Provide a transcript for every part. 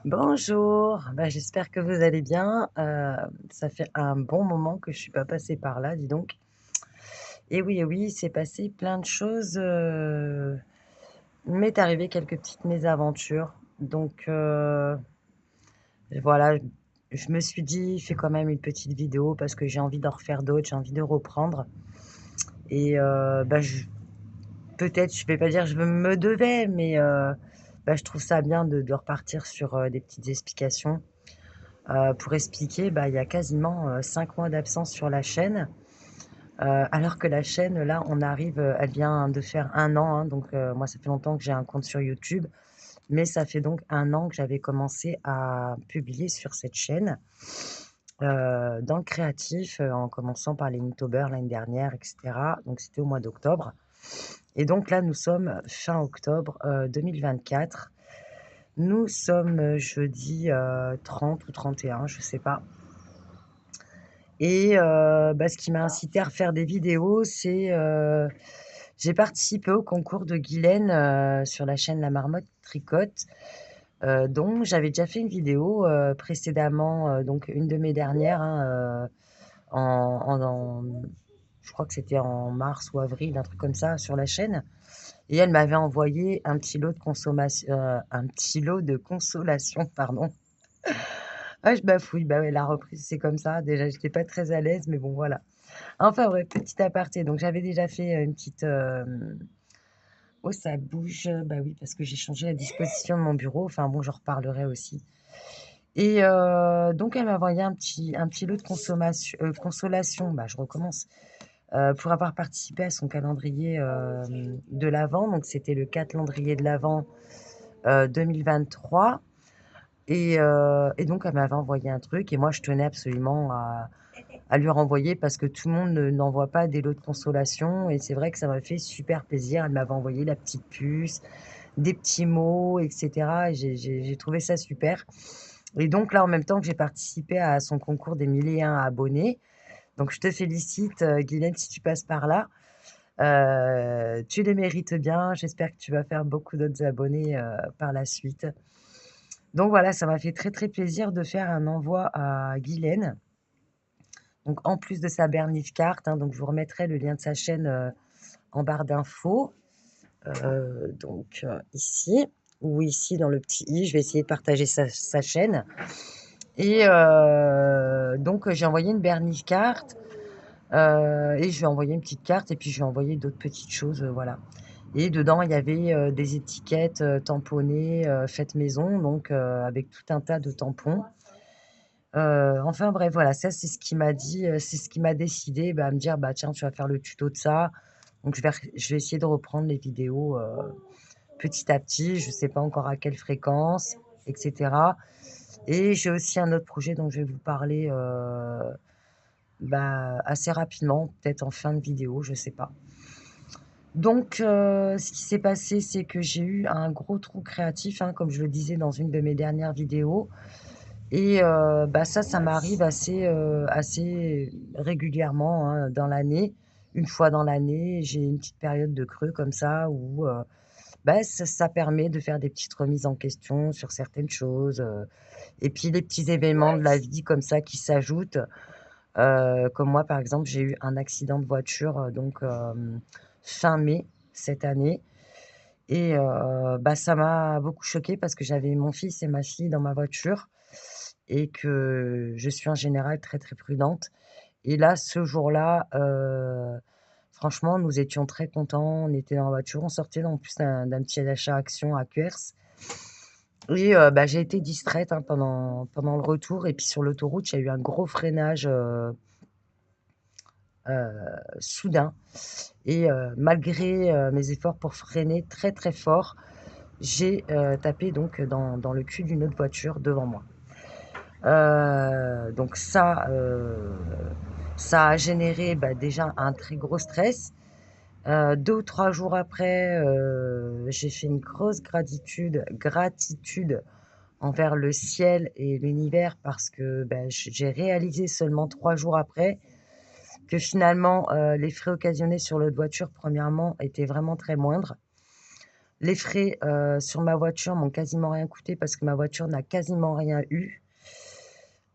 Bonjour, bah, j'espère que vous allez bien. Ça fait un bon moment que je suis pas passée par là, dis donc. Et oui, il s'est passé plein de choses, il m'est arrivé quelques petites mésaventures. Donc voilà, je me suis dit: «Fais quand même une petite vidéo» parce que j'ai envie d'en refaire d'autres, j'ai envie de reprendre et bah, peut-être, je vais pas dire je me devais, mais bah, je trouve ça bien de repartir sur, des petites explications. Pour expliquer, bah, il y a quasiment, 5 mois d'absence sur la chaîne, alors que la chaîne là, on arrive, elle vient de faire 1 an, hein, donc moi ça fait longtemps que j'ai un compte sur YouTube, mais ça fait donc 1 an que j'avais commencé à publier sur cette chaîne, dans le créatif, en commençant par les Inktober l'année dernière et cetera, donc c'était au mois d'octobre et donc là, nous sommes fin octobre, 2024. Nous sommes, jeudi, 30 ou 31, je sais pas. Et bah, ce qui m'a incité à refaire des vidéos, c'est, j'ai participé au concours de Guylaine, sur la chaîne La Marmotte Tricote, dont j'avais déjà fait une vidéo, précédemment, donc une de mes dernières, hein, en je crois que c'était en mars ou avril, un truc comme ça, sur la chaîne et elle m'avait envoyé un petit lot de consolation, pardon. Ah, je bafouille, bah, ouais, la reprise, c'est comme ça. Déjà, j'étais pas très à l'aise, mais bon, voilà. Enfin bref, petit aparté, donc j'avais déjà fait, une petite, oh ça bouge, bah oui, parce que j'ai changé la disposition de mon bureau, enfin bon, j'en reparlerai aussi et donc elle m'a envoyé un petit lot de consolation, bah, je recommence, pour avoir participé à son calendrier, de l'avent, donc c'était le calendrier de l'avent, 2023 et donc elle m'avait envoyé un truc et moi je tenais absolument à lui renvoyer parce que tout le monde ne n'envoie pas des lots de consolation et c'est vrai que ça m'a fait super plaisir. Elle m'avait envoyé la petite puce, des petits mots et cetera et j'ai trouvé ça super et donc là, en même temps que j'ai participé à son concours des 1 001 abonnés, donc je te félicite, Guylaine, si tu passes par là. Tu les mérites bien. J'espère que tu vas faire beaucoup d'autres abonnés, par la suite. Donc voilà, ça m'a fait très, très plaisir de faire un envoi à Guylaine. Donc en plus de sa Bernise carte, hein, donc je vous remettrai le lien de sa chaîne, en barre d'infos, ici ou ici dans le petit i, je vais essayer de partager sa chaîne et donc j'ai envoyé une Bernise carte, et je lui ai envoyé une petite carte et puis je lui ai envoyé d'autres petites choses, voilà et dedans il y avait, des étiquettes, tamponnées, faites maison donc avec tout un tas de tampons. Enfin bref, voilà, ça c'est ce qui m'a dit, c'est ce qui m'a décidé bah, à me dire: «Bah, tiens, tu vas faire le tuto de ça». Donc je vais essayer de reprendre les vidéos, petit à petit. Je ne sais pas encore à quelle fréquence et cetera et j'ai aussi un autre projet dont je vais vous parler, bah, assez rapidement, peut-être en fin de vidéo, je ne sais pas. Donc ce qui s'est passé, c'est que j'ai eu un gros trou créatif, hein, comme je le disais dans une de mes dernières vidéos et bah, ça m'arrive assez régulièrement, hein, dans l'année. Une fois dans l'année, j'ai une petite période de creux comme ça où, bah, ça permet de faire des petites remises en question sur certaines choses, et puis les petits événements de la vie comme ça qui s'ajoutent, comme moi, par exemple, j'ai eu un accident de voiture, fin mai cette année et bah, ça m'a beaucoup choquée parce que j'avais mon fils et ma fille dans ma voiture et que je suis en général très, très prudente et là, ce jour-là, franchement, nous étions très contents. On était dans la voiture, on sortait en plus d'un petit achat action à Cuers et bah, j'ai été distraite, hein, pendant le retour et puis sur l'autoroute, il y a eu un gros freinage, soudain et malgré, mes efforts pour freiner très, très fort, j'ai, tapé donc dans le cul d'une autre voiture devant moi. Donc ça a généré, bah, déjà un très gros stress. 2 ou 3 jours après, j'ai fait une grosse gratitude envers le ciel et l'univers parce que, bah, j'ai réalisé seulement 3 jours après que finalement, les frais occasionnés sur l'autre voiture, premièrement, étaient vraiment très moindres. Les frais, sur ma voiture m'ont quasiment rien coûté parce que ma voiture n'a quasiment rien eu.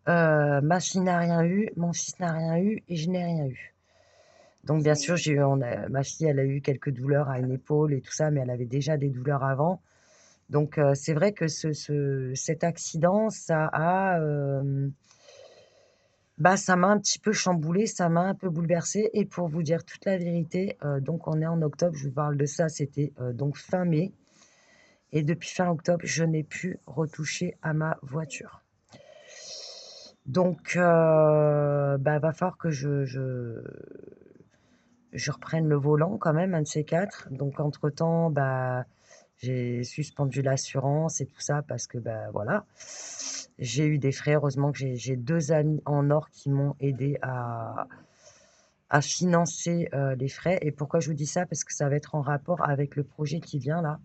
Ma fille n'a rien eu, mon fils n'a rien eu et je n'ai rien eu. Donc bien sûr, j'ai eu on a ma fille, elle a eu quelques douleurs à une épaule et tout ça, mais elle avait déjà des douleurs avant. Donc c'est vrai que cet accident, ça m'a un petit peu chamboulée, ça m'a un peu bouleversée et pour vous dire toute la vérité, donc on est en octobre, je vous parle de ça, c'était, donc fin mai et depuis fin octobre, je n'ai plus retouché à ma voiture. Donc va falloir que je reprenne le volant quand même, un de ces 4. Donc entre-temps, j'ai suspendu l'assurance et tout ça parce que, voilà. J'ai eu des frais. Heureusement que j'ai 2 amis en or qui m'ont aidé à financer, les frais et pourquoi je vous dis ça? Parce que ça va être en rapport avec le projet qui vient là.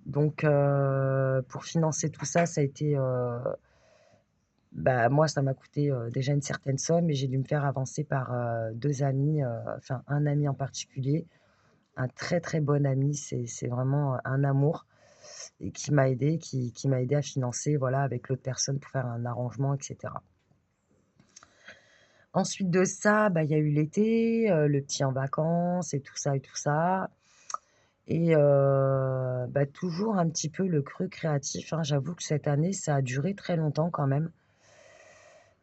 Donc pour financer tout ça, ça a été, moi, ça m'a coûté, déjà une certaine somme et j'ai dû me faire avancer par, 2 amis, enfin un ami en particulier, un très, très bon ami, c'est vraiment un amour et qui m'a aidé à financer, voilà, avec l'autre personne pour faire un arrangement et cetera. Ensuite de ça, il y a eu l'été, le petit en vacances et tout ça et toujours un petit peu le creux créatif, hein. J'avoue que cette année, ça a duré très longtemps quand même.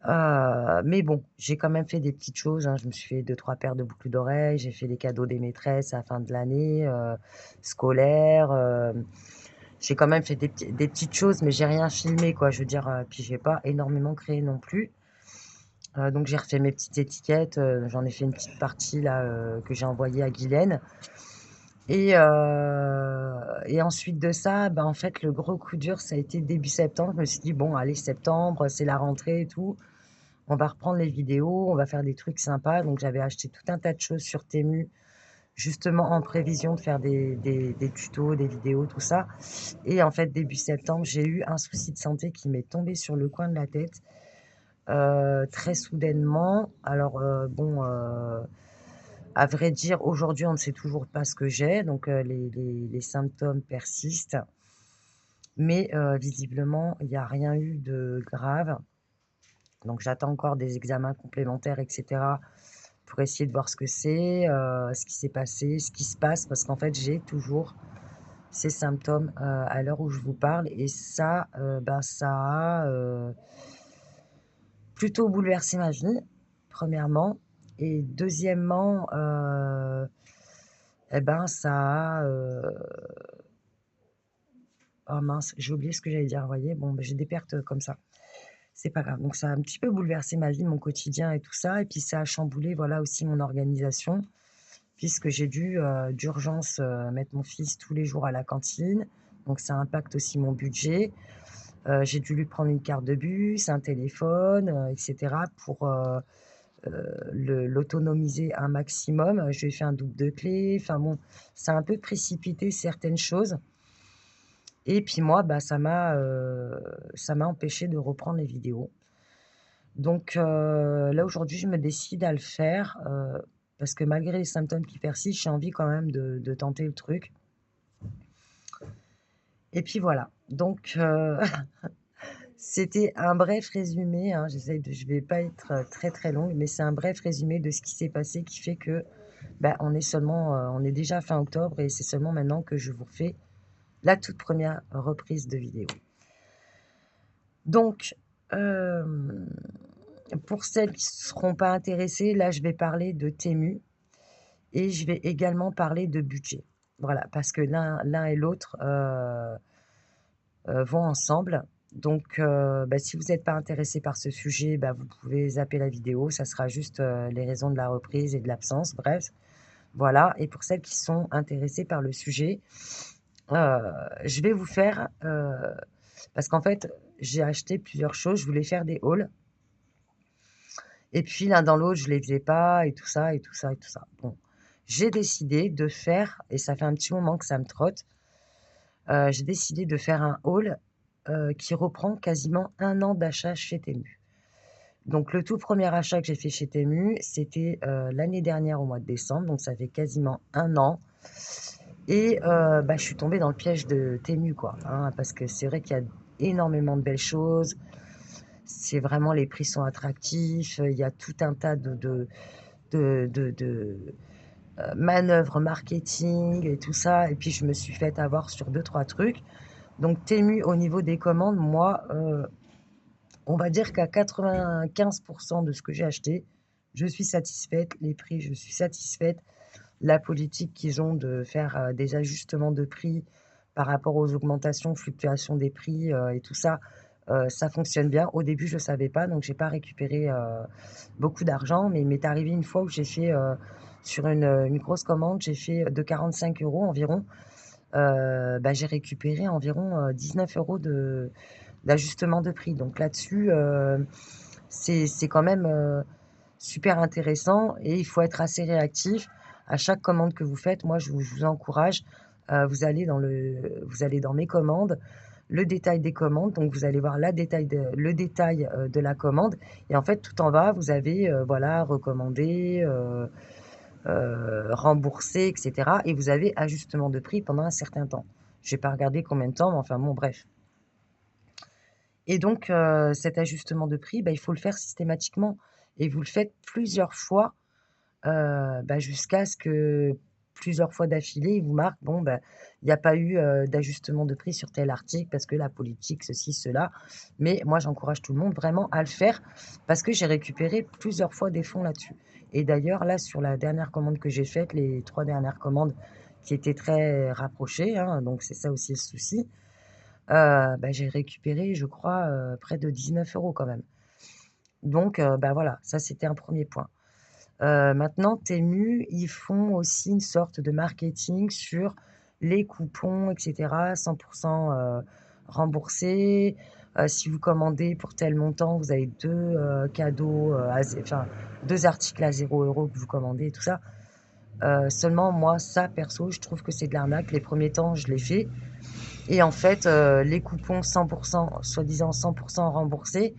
Mais bon, j'ai quand même fait des petites choses, hein. Je me suis fait 2-3 paires de boucles d'oreilles, j'ai fait les cadeaux des maîtresses à la fin de l'année, scolaire, j'ai quand même fait des petites choses, mais j'ai rien filmé quoi. Je veux dire, puis j'ai pas énormément créé non plus. Donc j'ai refait mes petites étiquettes, j'en ai fait une petite partie là, que j'ai envoyée à Guylaine et ensuite de ça, en fait, le gros coup dur, ça a été début septembre. Je me suis dit: «Bon allez septembre, c'est la rentrée et tout». On va reprendre les vidéos, on va faire des trucs sympas. Donc j'avais acheté tout un tas de choses sur Temu, justement en prévision de faire des tutos, des vidéos, tout ça. Et en fait, début septembre, j'ai eu un souci de santé qui m'est tombé sur le coin de la tête, très soudainement. Alors, à vrai dire, aujourd'hui, on ne sait toujours pas ce que j'ai, donc les symptômes persistent. Mais, visiblement, il y a rien eu de grave. Donc j'attends encore des examens complémentaires et cetera, pour essayer de voir ce que c'est, ce qui s'est passé, ce qui se passe, parce qu'en fait, j'ai toujours ces symptômes, à l'heure où je vous parle et ça, ça a, plutôt bouleversé ma vie, premièrement et deuxièmement, ça a, oh mince, j'ai oublié ce que j'allais dire, vous voyez? Bon, j'ai des pertes, comme ça. C'est pas grave. Donc ça a un petit peu bouleversé ma vie, mon quotidien et tout ça et puis ça a chamboulé, voilà, aussi mon organisation puisque j'ai dû, d'urgence, mettre mon fils tous les jours à la cantine. Donc ça impacte aussi mon budget. J'ai dû lui prendre une carte de bus, un téléphone, et cetera pour, l'autonomiser un maximum. Je lui ai fait un double de clé. Enfin bon, ça a un peu précipité certaines choses et puis moi, ça m'a empêché de reprendre les vidéos. Donc là, aujourd'hui, je me décide à le faire, parce que malgré les symptômes qui persistent, j'ai envie quand même de tenter le truc et puis voilà. Donc c'était un bref résumé, hein, je vais pas être, très, très longue, mais c'est un bref résumé de ce qui s'est passé qui fait que, on est déjà fin octobre et c'est seulement maintenant que je vous refais la toute première reprise de vidéo. Donc, hem, pour celles qui ne seront pas intéressées, là, je vais parler de Temu et je vais également parler de budget. Voilà, parce que l'un et l'autre, vont ensemble. Donc, si vous êtes pas intéressé par ce sujet, vous pouvez zapper la vidéo. Ça sera juste, les raisons de la reprise et de l'absence, bref, voilà et pour celles qui sont intéressées par le sujet, heu, je vais vous faire, parce qu'en fait, j'ai acheté plusieurs choses. Je voulais faire des hauls et puis l'un dans l'autre, je les faisais pas et tout ça et tout ça et tout ça. Bon, j'ai décidé de faire et ça fait un petit moment que ça me trotte, j'ai décidé de faire un haul, qui reprend quasiment un an d'achat chez Temu. Donc le tout premier achat que j'ai fait chez Temu, c'était, l'année dernière au mois de décembre, donc ça fait quasiment un an et bah, je suis tombée dans le piège de Temu, quoi, hein, parce que c'est vrai qu'il y a énormément de belles choses. C'est vraiment les prix sont attractifs, il y a tout un tas de manœuvres marketing et tout ça et puis je me suis faite avoir sur deux trois trucs. Donc Temu au niveau des commandes, moi, on va dire qu'à 95 de ce que j'ai acheté, je suis satisfaite. Les prix, je suis satisfaite. La politique qu'ils ont de faire, des ajustements de prix par rapport aux augmentations, fluctuations des prix, et tout ça, ça fonctionne bien. Au début, je savais pas, donc j'ai pas récupéré, beaucoup d'argent, mais il m'est arrivé une fois où j'ai fait, sur une grosse commande, j'ai fait de 45 € environ, bah, j'ai récupéré environ, 19 € de d'ajustement de prix. Donc là-dessus, c'est quand même, super intéressant et il faut être assez réactif. À chaque commande que vous faites, moi je vous encourage, vous allez dans mes commandes, le détail des commandes, donc vous allez voir le détail, de la commande et en fait tout en bas vous avez, voilà recommandé, remboursé et cetera et vous avez ajustement de prix pendant un certain temps. J'ai pas regardé combien de temps, mais enfin bon bref. Et donc, cet ajustement de prix, bah, il faut le faire systématiquement et vous le faites plusieurs fois, bah, jusqu'à ce que plusieurs fois d'affilée, il vous marque: «Bon, bah, il y a pas eu, d'ajustement de prix sur tel article parce que la politique ceci, cela». Mais moi, j'encourage tout le monde vraiment à le faire parce que j'ai récupéré plusieurs fois des fonds là-dessus. Et d'ailleurs, là, sur la dernière commande que j'ai faite, les 3 dernières commandes qui étaient très rapprochées, hein, donc c'est ça aussi le souci, bah, j'ai récupéré, je crois, près de 19 € quand même. Donc bah, voilà, ça c'était un premier point. Maintenant Temu, ils font aussi une sorte de marketing sur les coupons et cetera, 100 remboursés. Si vous commandez pour tel montant, vous avez 2 cadeaux, enfin 2 articles à 0 € que vous commandez et tout ça. Seulement moi, ça perso, je trouve que c'est de l'arnaque. Les premiers temps, je l'ai fait et en fait, les coupons 100 soi-disant 100 remboursés,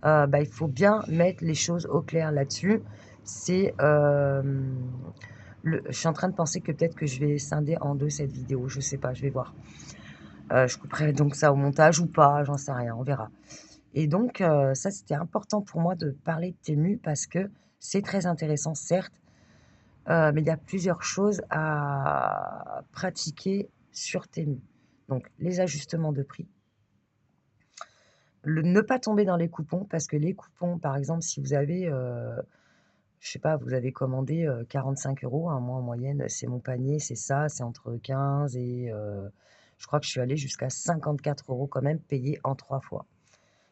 bah, il faut bien mettre les choses au clair là-dessus. C'est, je suis en train de penser que peut-être que je vais scinder en 2 cette vidéo, je sais pas, je vais voir. Je couperai donc ça au montage ou pas, j'en sais rien, on verra. Et donc, ça, c'était important pour moi de parler de Temu parce que c'est très intéressant certes, mais il y a plusieurs choses à pratiquer sur Temu. Donc les ajustements de prix, ne pas tomber dans les coupons parce que les coupons, par exemple, si vous avez, je sais pas, vous avez commandé, 45 €, hein, moi en moyenne, c'est mon panier, c'est ça, c'est entre 15 et je crois que je suis allée jusqu'à 54 € quand même payés en 3 fois.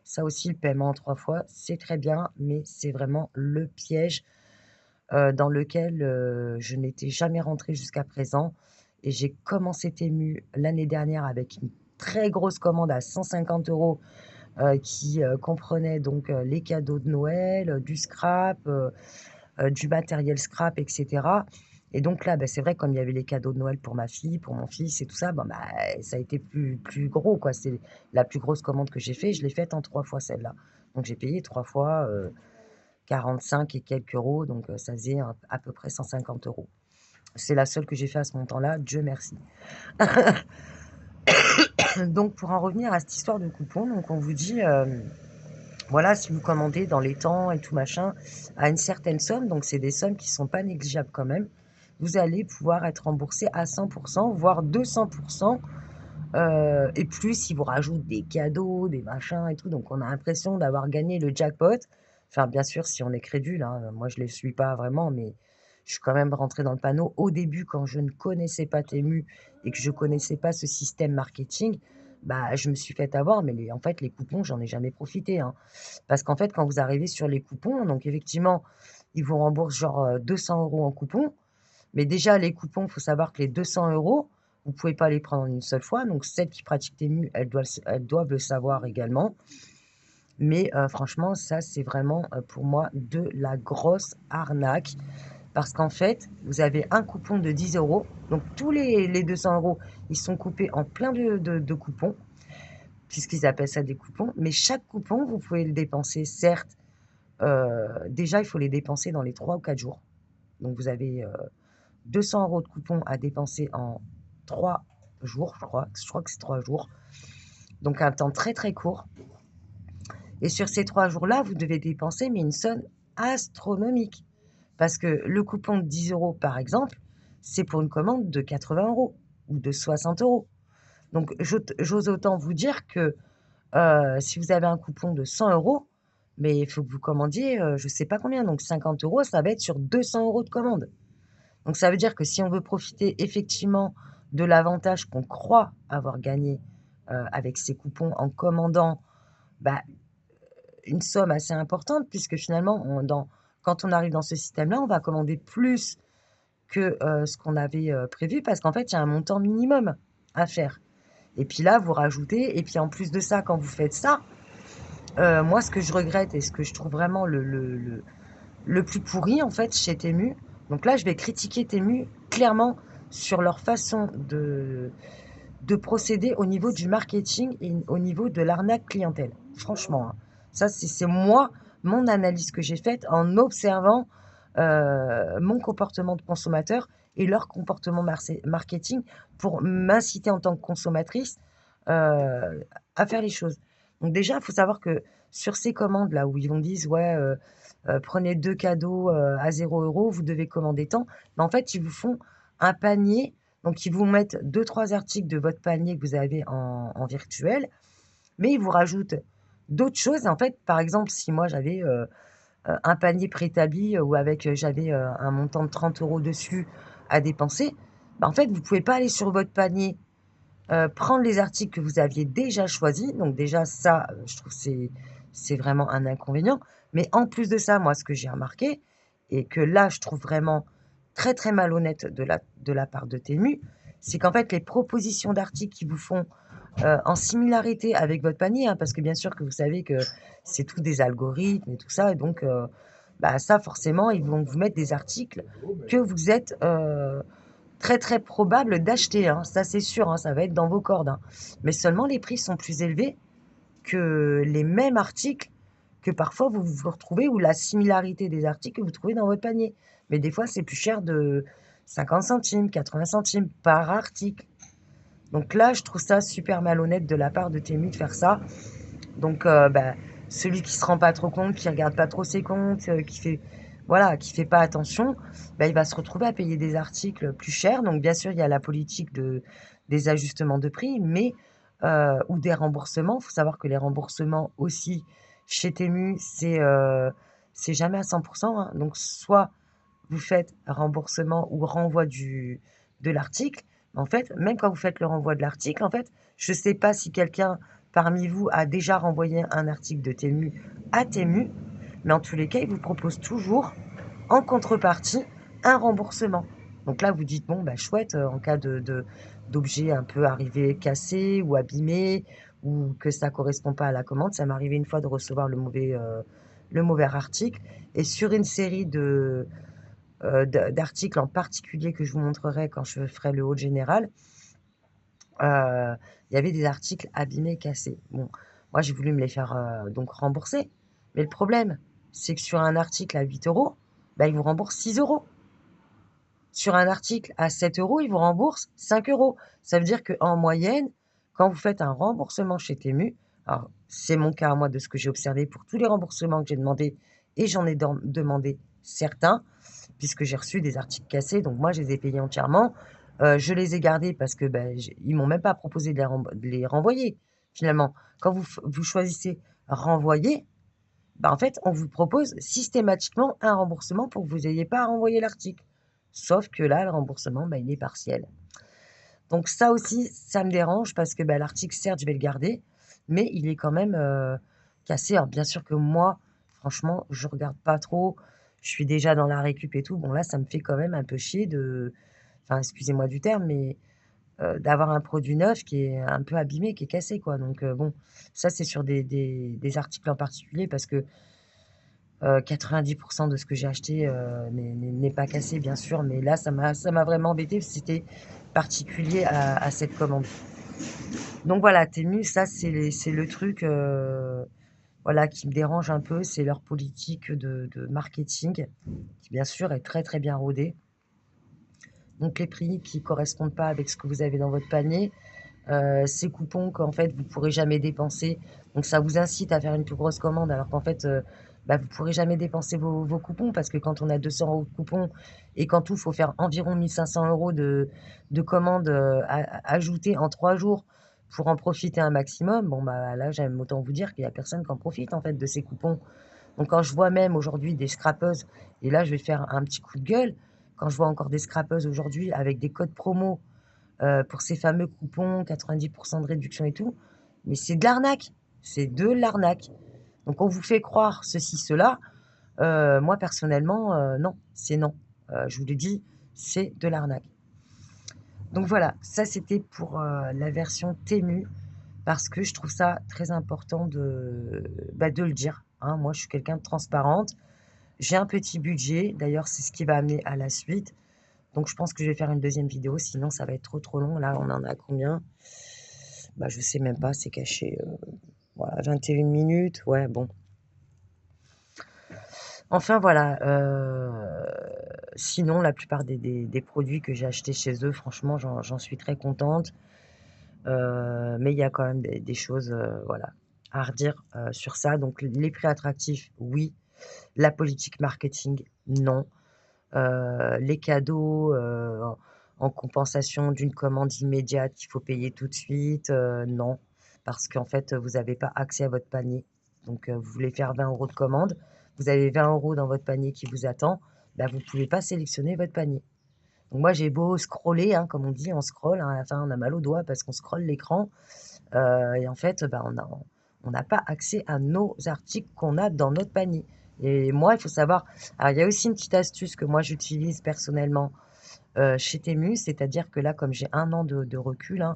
Ça aussi, le paiement en 3 fois, c'est très bien, mais c'est vraiment le piège, dans lequel, je n'étais jamais rentrée jusqu'à présent et j'ai commencé Temu l'année dernière avec une très grosse commande à 150 €, qui, comprenait donc, les cadeaux de Noël, du scrap, du matériel scrap et cetera et donc là, bah, c'est vrai comme il y avait les cadeaux de Noël pour ma fille, pour mon fils et tout ça, bon, bah, ça a été plus gros, quoi. C'est la plus grosse commande que j'ai fait, je l'ai faite en 3 fois celle-là. Donc j'ai payé 3 fois, 45 et quelques euros, donc ça faisait à peu près 150 €. C'est la seule que j'ai fait à ce montant-là, Dieu merci. Donc pour en revenir à cette histoire de coupon, donc on vous dit, voilà, si vous commandez dans les temps et tout machin, à une certaine somme, donc c'est des sommes qui sont pas négligeables quand même, vous allez pouvoir être remboursé à 100 voire 200 et plus, ils vous rajoutent des cadeaux, des machins et tout, donc on a l'impression d'avoir gagné le jackpot. Enfin, bien sûr, si on est crédule, hein, moi je ne les suis pas vraiment, mais je suis quand même rentrée dans le panneau. Au début, quand je ne connaissais pas Temu et que je connaissais pas ce système marketing, bah, je me suis fait avoir, mais en fait, les coupons, j'en ai jamais profité, hein. Parce qu'en fait, quand vous arrivez sur les coupons, donc effectivement, ils vous remboursent genre, 200 € en coupons. Mais déjà, les coupons, il faut savoir que les 200 €, vous pouvez pas les prendre en une seule fois. Donc celles qui pratiquent Temu, elles doivent le savoir également. Mais franchement, ça, c'est vraiment, pour moi, de la grosse arnaque. Parce qu'en fait, vous avez un coupon de 10 €. Donc tous les 200 €, ils sont coupés en plein de coupons, puisqu'ils appellent ça des coupons. Mais chaque coupon, vous pouvez le dépenser, certes, déjà, il faut les dépenser dans les 3 ou 4 jours. Donc vous avez, 200 € de coupons à dépenser en 3 jours, je crois que c'est 3 jours, donc un temps très, très court et sur ces 3 jours-là, vous devez dépenser mais une somme astronomique parce que le coupon de 10 € par exemple, c'est pour une commande de 80 € ou de 60 €. Donc j'ose autant vous dire que, si vous avez un coupon de 100 €, mais il faut que vous commandiez, je sais pas combien, donc 50 €, ça va être sur 200 € de commande. Donc ça veut dire que si on veut profiter effectivement de l'avantage qu'on croit avoir gagné, avec ces coupons en commandant, bah, une somme assez importante puisque finalement quand on arrive dans ce système-là, on va commander plus que, ce qu'on avait, prévu parce qu'en fait, il y a un montant minimum à faire et puis là, vous rajoutez et puis en plus de ça, quand vous faites ça, moi ce que je regrette et ce que je trouve vraiment le plus pourri en fait chez Temu, donc là je vais critiquer Temu clairement sur leur façon de procéder au niveau du marketing et au niveau de l'arnaque clientèle. Franchement, hein. Ça c'est moi, mon analyse que j'ai faite en observant, mon comportement de consommateur et leur comportement marketing pour m'inciter en tant que consommatrice, à faire les choses. Donc déjà, il faut savoir que sur ces commandes-là où ils vont disent: «Ouais, prenez 2 cadeaux, à 0 €, vous devez commander tant». Mais en fait, ils vous font un panier, donc ils vous mettent 2-3 articles de votre panier que vous avez en virtuel, mais ils vous rajoutent d'autres choses. En fait, par exemple, si moi j'avais, un panier préétabli, où avec, j'avais, un montant de 30 € dessus à dépenser, bah, en fait, vous pouvez pas aller sur votre panier, prendre les articles que vous aviez déjà choisis, donc déjà ça, je trouve c'est vraiment un inconvénient. Mais en plus de ça, moi ce que j'ai remarqué et que là je trouve vraiment très, très malhonnête de la part de Temu, c'est qu'en fait les propositions d'articles qu'ils vous font, en similarité avec votre panier, hein, parce que bien sûr que vous savez que c'est tout des algorithmes et tout ça et donc bah, ça forcément ils vont vous mettre des articles que vous êtes, très, très probable d'acheter, hein, ça c'est sûr, hein, ça va être dans vos cordes, hein. Mais seulement les prix sont plus élevés que les mêmes articles que parfois vous retrouvez ou la similarité des articles que vous trouvez dans votre panier. Mais des fois, c'est plus cher de 50 centimes, 80 centimes par article. Donc là, je trouve ça super malhonnête de la part de Temu de faire ça. Donc bah, celui qui se rend pas trop compte, qui regarde pas trop ses comptes, qui fait voilà, qui fait pas attention, bah, il va se retrouver à payer des articles plus chers. Donc bien sûr, il y a la politique des ajustements de prix, mais ou des remboursements. Il faut savoir que les remboursements aussi chez Temu, c'est jamais à 100 hein. Donc soit vous faites remboursement ou renvoi de l'article. En fait, même quand vous faites le renvoi de l'article, en fait, je ne sais pas si quelqu'un parmi vous a déjà renvoyé un article de Temu à Temu, mais en tous les cas, ils vous proposent toujours, en contrepartie, un remboursement. Donc là, vous dites, bon, bah, chouette, en cas d'objet un peu arrivé cassé ou abîmé, ou que ça correspond pas à la commande. Ça m'est arrivé une fois de recevoir le mauvais article. Et sur une série d'articles en particulier que je vous montrerai quand je ferai le haut général, il y avait des articles abîmés, cassés. Bon, moi j'ai voulu me les faire, donc rembourser, mais le problème, c'est que sur un article à 8 €, bah, ils vous remboursent 6 €. Sur un article à 7 €, ils vous remboursent 5 €. Ça veut dire qu'en moyenne, quand vous faites un remboursement chez Temu, alors c'est mon cas à moi de ce que j'ai observé pour tous les remboursements que j'ai demandés et j'en ai demandé certains, puisque j'ai reçu des articles cassés, donc moi je les ai payés entièrement. Je les ai gardés parce que, ils m'ont même pas proposé de les renvoyer, finalement. Quand vous choisissez renvoyer, bah, en fait, on vous propose systématiquement un remboursement pour que vous ayez pas à renvoyer l'article. Sauf que là, le remboursement, bah, il est partiel. Donc ça aussi, ça me dérange parce que, bah, l'article, certes, je vais le garder, mais il est quand même, cassé. Alors bien sûr que moi, franchement, je regarde pas trop. Je suis déjà dans la récup et tout. Bon là, ça me fait quand même un peu chier enfin, excusez-moi du terme, mais d'avoir un produit neuf qui est un peu abîmé, qui est cassé, quoi. Donc bon, ça, c'est sur des articles en particulier parce que 90 de ce que j'ai acheté, n'est pas cassé bien sûr, mais là ça m'a vraiment embêtée parce que c'était particulier à cette commande. Donc voilà, Temu, ça c'est le truc, voilà qui me dérange un peu, c'est leur politique de marketing qui bien sûr est très, très bien rodée. donc les prix qui correspondent pas avec ce que vous avez dans votre panier, ces coupons qu'en fait vous pourrez jamais dépenser, donc ça vous incite à faire une plus grosse commande alors qu'en fait, bah, vous pourrez jamais dépenser vos coupons parce que quand on a 200 € de coupons et qu'en tout, il faut faire environ 1 500 € de commandes, ajoutées en 3 jours pour en profiter un maximum, bon, bah, là, j'aime autant vous dire qu'il y a personne qui en profite, en fait, de ces coupons. Donc quand je vois même aujourd'hui des scrapeuses et là, je vais faire un petit coup de gueule, quand je vois encore des scrapeuses aujourd'hui avec des codes promo, pour ces fameux coupons 90 de réduction et tout, mais c'est de l'arnaque, c'est de l'arnaque. Donc on vous fait croire ceci, cela, moi personnellement, non, c'est non. Je vous le dis, c'est de l'arnaque. Donc voilà, ça c'était pour, la version Temu parce que je trouve ça très important bah, de le dire, hein. Moi, je suis quelqu'un de transparente. J'ai un petit budget, d'ailleurs, c'est ce qui va amener à la suite. Donc je pense que je vais faire une deuxième vidéo, sinon ça va être trop, trop long. Là, on en a combien? Bah, je sais même pas, c'est caché, voilà, 21 minutes, ouais, bon. Enfin voilà, sinon la plupart des produits que j'ai achetés chez eux, franchement, j'en suis très contente. Mais il y a quand même des choses, voilà, à redire, sur ça. Donc les prix attractifs, oui. La politique marketing, non. Les cadeaux, en compensation d'une commande immédiate qu'il faut payer tout de suite, non. Parce qu'en fait, vous avez pas accès à votre panier. Donc, vous voulez faire 20 € de commande, vous avez 20 € dans votre panier qui vous attend, bah, vous pouvez pas sélectionner votre panier. Donc moi, j'ai beau scroller, hein, comme on dit, on scrolle, hein, à la fin, on a mal aux doigts parce qu'on scrolle l'écran, et en fait, bah, on n'a pas accès à nos articles qu'on a dans notre panier. Et moi, il faut savoir, alors il y a aussi une petite astuce que moi j'utilise personnellement, chez Temu, c'est-à-dire que là, comme j'ai 1 an de recul, hein,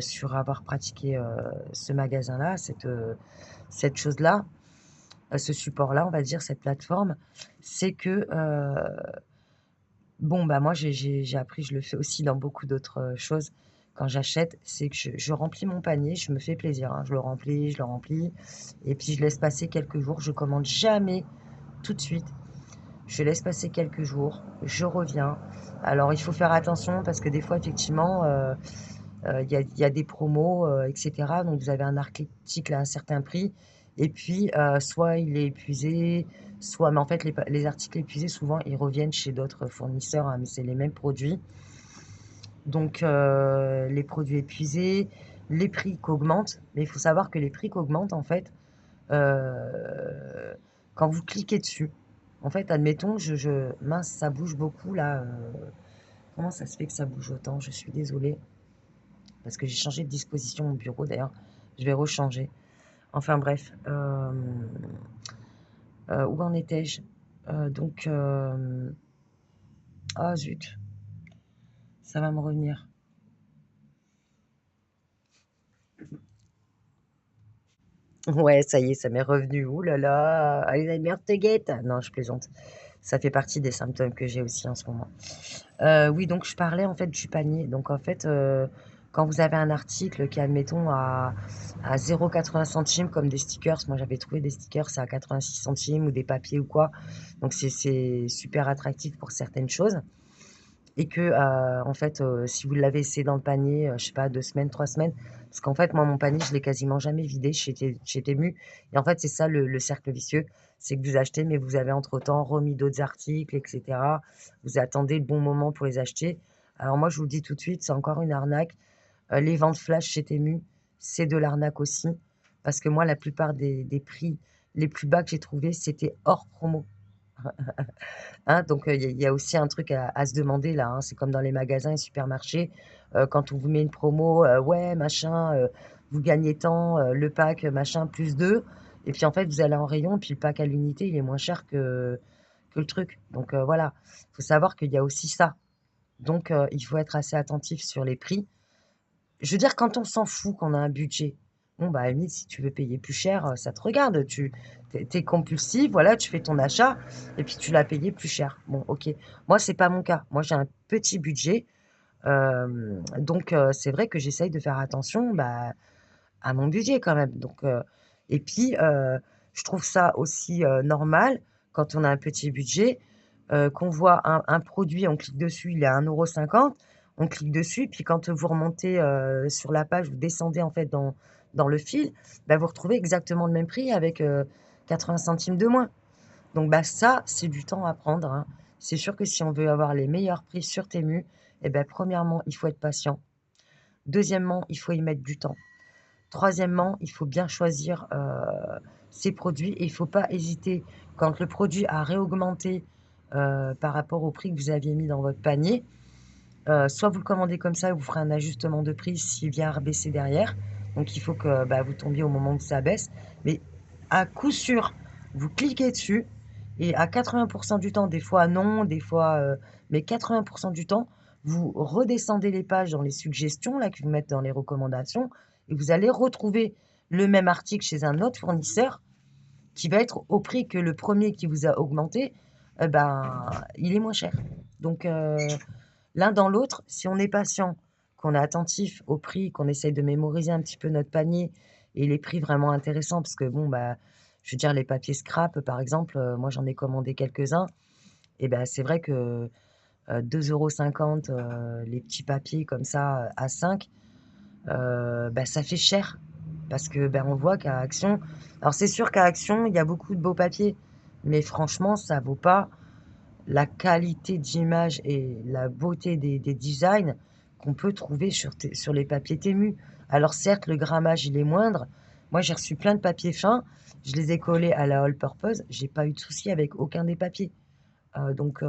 sur avoir pratiqué, ce magasin-là, cette chose-là, ce support-là, on va dire, cette plateforme, c'est que, bon, bah, moi, j'ai appris, je le fais aussi dans beaucoup d'autres, choses quand j'achète, c'est que je remplis mon panier, je me fais plaisir, hein. Je le remplis et puis je laisse passer quelques jours. Je commande jamais tout de suite. Je laisse passer quelques jours, je reviens. Alors il faut faire attention parce que des fois effectivement, il y a des promos, et cetera. Donc vous avez un article à un certain prix et puis, soit il est épuisé, soit mais en fait les articles épuisés souvent ils reviennent chez d'autres fournisseurs, hein, mais c'est les mêmes produits. Donc, les produits épuisés, les prix qu'augmentent, mais il faut savoir que les prix qu'augmentent en fait, heu, quand vous cliquez dessus. En fait, admettons, mince, ça bouge beaucoup là, comment ça se fait que ça bouge autant? Je suis désolée, parce que j'ai changé de disposition mon bureau d'ailleurs, je vais rechanger. Enfin bref, où en étais-je? Donc, ah zut, ça va me revenir. Ouais, ça y est, ça m'est revenu. Ouh là là, Alzheimer te guette! Non, je plaisante. Ça fait partie des symptômes que j'ai aussi en ce moment. Oui, donc je parlais en fait du panier. Donc en fait, quand vous avez un article qui est admettons à 0,80 centimes comme des stickers, moi j'avais trouvé des stickers à 86 centimes ou des papiers ou quoi. Donc c'est super attractif pour certaines choses et que, en fait, si vous l'avez essayé dans le panier, je sais pas 2 semaines, 3 semaines, parce qu'en fait moi mon panier je l'ai quasiment jamais vidé chez Temu et en fait c'est ça le cercle vicieux, c'est que vous achetez mais vous avez entre temps remis d'autres articles et cetera. Vous attendez le bon moment pour les acheter. Alors moi je vous le dis tout de suite, c'est encore une arnaque. Les ventes flash chez Temu, c'est de l'arnaque aussi parce que moi la plupart des prix les plus bas que j'ai trouvés, c'était hors promo. Hein, donc il y a aussi un truc à se demander là, hein. C'est comme dans les magasins et supermarchés, quand on vous met une promo, ouais machin, vous gagnez tant, le pack, machin plus 2 et puis en fait vous allez en rayon, puis le pack à l'unité, il est moins cher que le truc. Donc voilà, faut savoir qu'il y a aussi ça. Donc il faut être assez attentif sur les prix. Je veux dire quand on s'en fout, qu'on a un budget, bon, bah, à la limite, si tu veux payer plus cher, ça te regarde. Tu es compulsif, voilà, tu fais ton achat et puis tu l'as payé plus cher. Bon, OK. Moi, c'est pas mon cas. Moi, j'ai un petit budget, donc c'est vrai que j'essaye de faire attention, bah, à mon budget quand même. Donc et puis, je trouve ça aussi, normal quand on a un petit budget, qu'on voit un produit, on clique dessus, il est à 1,50 €, on clique dessus, puis quand vous remontez, sur la page, vous descendez en fait dans le fil, bah, vous retrouvez exactement le même prix avec, 80 centimes de moins. Donc bah, ça, c'est du temps à prendre, hein. C'est sûr que si on veut avoir les meilleurs prix sur Temu, et bah, premièrement, il faut être patient. Deuxièmement, il faut y mettre du temps. Troisièmement, il faut bien choisir, ses produits et il faut pas hésiter quand le produit a réaugmenté, par rapport au prix que vous aviez mis dans votre panier, soit vous le commandez comme ça et vous ferez un ajustement de prix s'il vient à rebaisser derrière. Donc il faut que, bah, vous tombiez au moment où ça baisse. Mais à coup sûr, vous cliquez dessus et à 80 du temps, des fois non, des fois, mais 80 du temps, vous redescendez les pages dans les suggestions là, qui vous mettent dans les recommandations et vous allez retrouver le même article chez un autre fournisseur qui va être au prix que le premier qui vous a augmenté, ben, il est moins cher. Donc l'un dans l'autre, si on est patient, qu'on est attentif au prix, qu'on essaye de mémoriser un petit peu notre panier et les prix vraiment intéressants parce que bon, bah, je veux dire les papiers scrap par exemple, moi j'en ai commandé quelques-uns et ben c'est vrai que, 2,50 €, les petits papiers comme ça, à 5, bah, ça fait cher parce que, ben, on voit qu'à Action alors c'est sûr qu'à Action, il y a beaucoup de beaux papiers, mais franchement ça vaut pas la qualité d'image et la beauté des designs qu'on peut trouver sur les papiers Temu. Alors certes, le grammage, il est moindre. Moi, j'ai reçu plein de papiers fins, je les ai collés à la all purpose, j'ai pas eu de souci avec aucun des papiers. Donc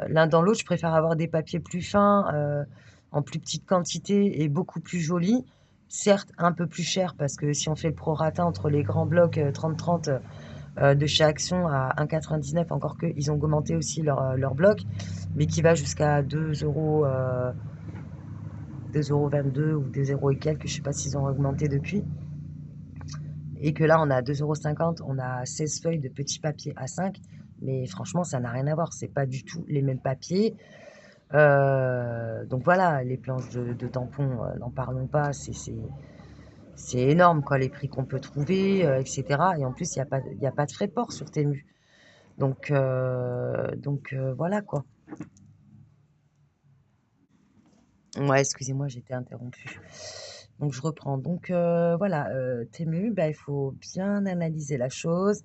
l'un dans l'autre, je préfère avoir des papiers plus fins, en plus petite quantité et beaucoup plus jolis. Certes, un peu plus cher parce que si on fait le prorata entre les grands blocs, 30-30, de chez Action à 1,99 €, encore qu'ils ont augmenté aussi leur bloc, mais qui va jusqu'à 2 €, 2,22 € ou 2 € et quelques, je sais pas s'ils ont augmenté depuis. Et que là, on a à 2,50 €, on a 16 feuilles de petits papiers A5, mais franchement, ça n'a rien à voir. C'est pas du tout les mêmes papiers. Donc voilà, les planches de tampons, n'en parlons pas, c'est énorme quoi, les prix qu'on peut trouver, et cetera et en plus, il y a pas de frais de port sur Temu. Donc voilà quoi. Ouais, excusez-moi, j'ai été interrompue. Donc je reprends. Donc voilà, Temu, bah, il faut bien analyser la chose.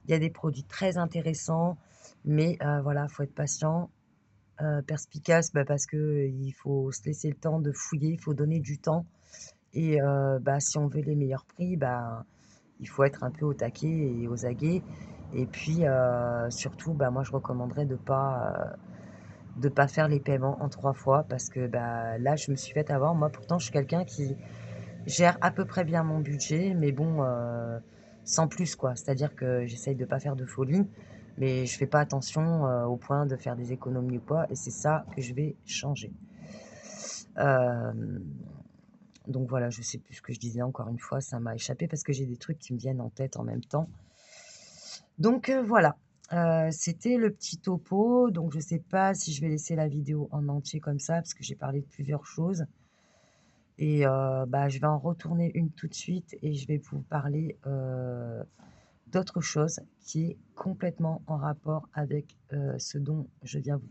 Il y a des produits très intéressants, mais voilà, faut être patient, perspicace, bah, parce qu'il faut se laisser le temps de fouiller, il faut donner du temps et bah, si on veut les meilleurs prix, bah, il faut être un peu au taquet et aux aguets et puis surtout, bah, moi je recommanderais de pas faire les paiements en 3 fois parce que, bah, là, je me suis fait avoir. Moi, pourtant, je suis quelqu'un qui gère à peu près bien mon budget, mais bon, sans plus, quoi. C'est-à-dire que j'essaye de pas faire de folie, mais je fais pas attention, au point de faire des économies ou quoi et c'est ça que je vais changer. Hem, donc voilà, je sais plus ce que je disais encore une fois, ça m'a échappé parce que j'ai des trucs qui me viennent en tête en même temps. Donc voilà, c'était le petit topo, donc je sais pas si je vais laisser la vidéo en entier comme ça, parce que j'ai parlé de plusieurs choses et bah, je vais en retourner une tout de suite et je vais vous parler, d'autre chose qui est complètement en rapport avec, ce dont je viens de vous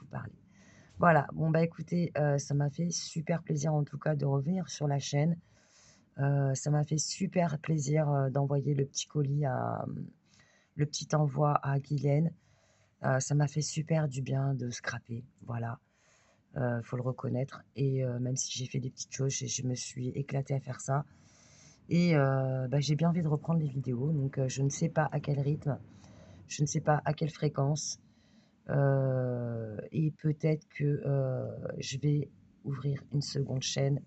parler. Voilà, bon, bah, écoutez, ça m'a fait super plaisir en tout cas de revenir sur la chaîne. Ça m'a fait super plaisir, d'envoyer le petit colis le petit envoi à Guylaine. Ça m'a fait super du bien de scraper, voilà, faut le reconnaître et même si j'ai fait des petites choses, je me suis éclatée à faire ça et bah, j'ai bien envie de reprendre les vidéos donc je ne sais pas à quel rythme, je ne sais pas à quelle fréquence, et peut-être que, je vais ouvrir une seconde chaîne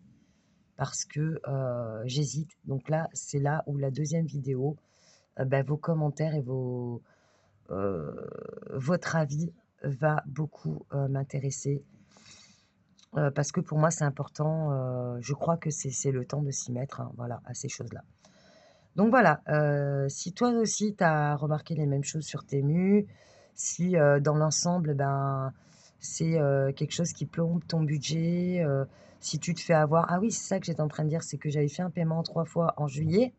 parce que, j'hésite. Donc là, c'est là où la deuxième vidéo, bah, vos commentaires et heu, votre avis va beaucoup, m'intéresser, parce que pour moi c'est important, je crois que c'est le temps de s'y mettre, hein, voilà, à ces choses-là. Donc voilà, si toi aussi tu as remarqué les mêmes choses sur Temu, si, dans l'ensemble, ben, c'est, quelque chose qui plombe ton budget, si tu te fais avoir ah oui, c'est ça que j'étais en train de dire, c'est que j'avais fait un paiement en 3 fois en juillet,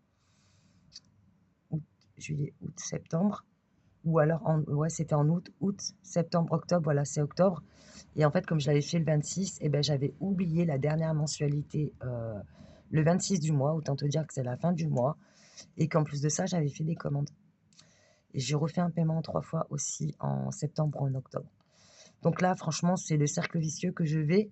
août, juillet, août, septembre. ou alors en ouais, c'était en août, septembre, octobre, voilà, c'est octobre et en fait, comme je l'avais fait le 26 et ben, j'avais oublié la dernière mensualité, le 26 du mois, autant te dire que c'est la fin du mois et qu'en plus de ça, j'avais fait des commandes et j'ai refait un paiement 3 fois aussi en septembre ou en octobre. Donc là, franchement, c'est le cercle vicieux que je vais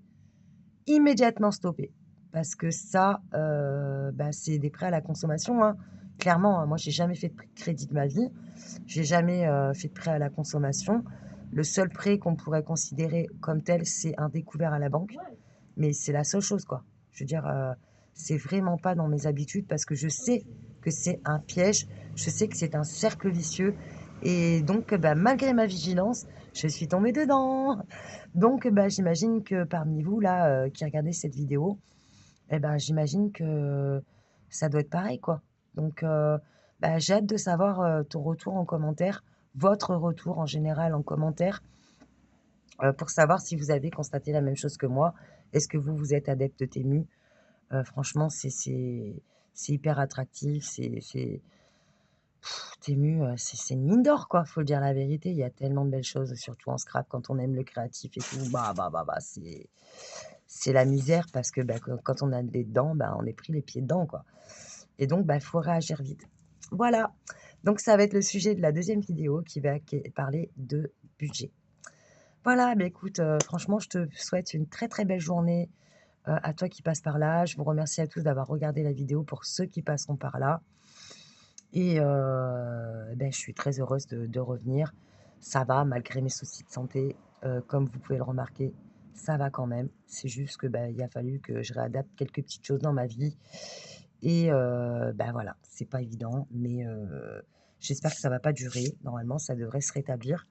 immédiatement stopper parce que ça, bah, c'est des prêts à la consommation, hein. Clairement, hein, moi, j'ai jamais fait de crédit de ma vie. J'ai jamais, fait de prêt à la consommation. Le seul prêt qu'on pourrait considérer comme tel, c'est un découvert à la banque, mais c'est la seule chose, quoi. Je veux dire, c'est vraiment pas dans mes habitudes parce que je sais que c'est un piège, je sais que c'est un cercle vicieux et donc bah, malgré ma vigilance, je suis tombée dedans. Donc bah, j'imagine que parmi vous là, qui regardez cette vidéo, et ben, j'imagine que ça doit être pareil, quoi. Donc bah, j'ai hâte de savoir, ton retour en commentaire, votre retour en général en commentaire, pour savoir si vous avez constaté la même chose que moi. Est-ce que vous, vous êtes adepte de Temu? Franchement, c'est hyper attractif, c'est Temu, c'est une mine d'or, quoi, faut dire la vérité. Il y a tellement de belles choses, surtout en scrap quand on aime le créatif et tout. Bah, c'est la misère parce que, bah, quand on a les dents, bah, on est pris les pieds dedans, quoi et donc, bah, il faut réagir vite. Voilà, donc ça va être le sujet de la deuxième vidéo qui parler de budget. Voilà, bah, écoute, franchement, je te souhaite une très, très belle journée, à toi qui passes par là. Je vous remercie à tous d'avoir regardé la vidéo pour ceux qui passeront par là et je suis très heureuse de revenir. Ça va malgré mes soucis de santé, comme vous pouvez le remarquer, ça va quand même. C'est juste que, bah, il a fallu que je réadapte quelques petites choses dans ma vie et bah, voilà, c'est pas évident mais j'espère que ça va pas durer. Normalement, ça devrait se rétablir.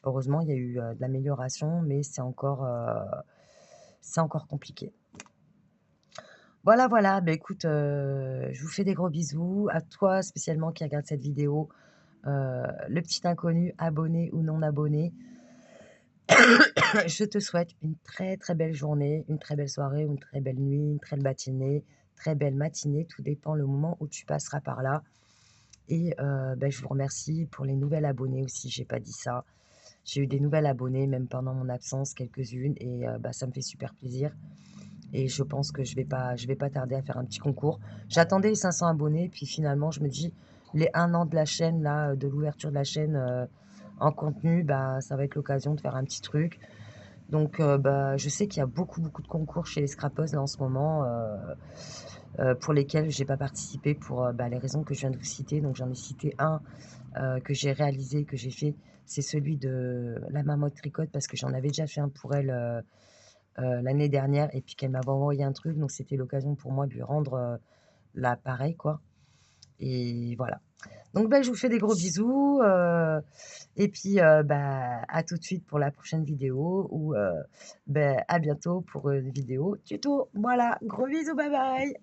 Heureusement, il y a eu, de l'amélioration mais c'est encore compliqué. Voilà, voilà, bah, écoute, je vous fais des gros bisous. À toi spécialement qui regarde cette vidéo, le petit inconnu, abonné ou non abonné. Je te souhaite une très, très belle journée, une très belle soirée ou une très belle nuit, une très belle matinée, tout dépend le moment où tu passeras par là et je vous remercie pour les nouvelles abonnées aussi, j'ai pas dit ça. J'ai eu des nouvelles abonnées même pendant mon absence, quelques-unes et ça me fait super plaisir et je pense que je vais pas tarder à faire un petit concours. J'attendais les 500 abonnés, puis finalement, je me dis: «Les 1 an de la chaîne là, de l'ouverture de la chaîne, en contenu, bah, ça va être l'occasion de faire un petit truc». Donc bah, je sais qu'il y a beaucoup, beaucoup de concours chez les scrappeuses là en ce moment, pour lesquels j'ai pas participé pour, bah, les raisons que je viens de vous citer. Donc j'en ai cité un, que j'ai réalisé, que j'ai fait, c'est celui de la marmotte tricote parce que j'en avais déjà fait un pour elle, l'année dernière et puis qu'elle m'avait envoyé un truc, donc c'était l'occasion pour moi de lui rendre, l'appareil quoi et voilà. Donc bah, je vous fais des gros bisous, et puis, bah, à tout de suite pour la prochaine vidéo ou à bientôt pour une vidéo tuto. Voilà, gros bisous, bye bye.